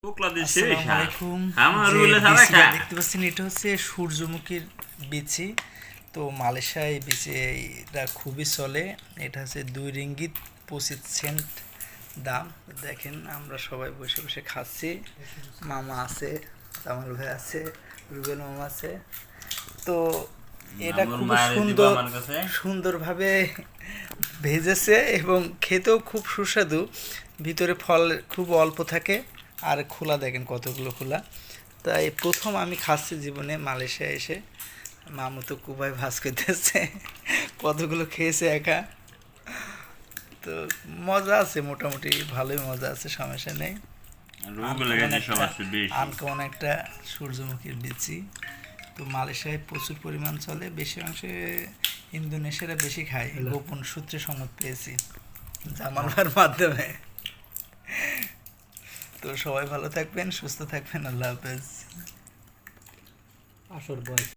আসসালামু আলাইকুম। দেখতে পাচ্ছেন এটা হচ্ছে সূর্যমুখীর বিচি। তো মালয়েশিয়ায় বিচি এটা খুবই চলে। এটা হচ্ছে 2 রিঙ্গিত 25 সেন্ট দাম। দেখেন আমরা সবাই বসে বসে খাচ্ছি। মামা আছে, জামাল ভাই আছে, রুবেল মামা আছে। তো এটা খুব সুন্দরভাবে ভেজেছে এবং খেতেও খুব সুস্বাদু। ভিতরে ফল খুব অল্প থাকে আর খোলা দেখেন কতগুলো খোলা। তাই প্রথম আমি খাচ্ছি জীবনে মালয়েশিয়া এসে। মামু তো কুবাই ভাজ করতেছে, কতগুলো খেয়েছে একা। তো মজা আছে, মোটামুটি ভালোই মজা আছে, সমস্যা নেই। আনকমন একটা সূর্যমুখীর বিচি। তো মালয়েশিয়ায় প্রচুর পরিমাণ চলে, বেশি অংশে ইন্দোনেশিয়ারা বেশি খায়, গোপন সূত্রে সংবাদ পেয়েছি জামালবার মাধ্যমে। তো সবাই ভালো থাকবেন, সুস্থ থাকবেন, আল্লাহ হাফেজ।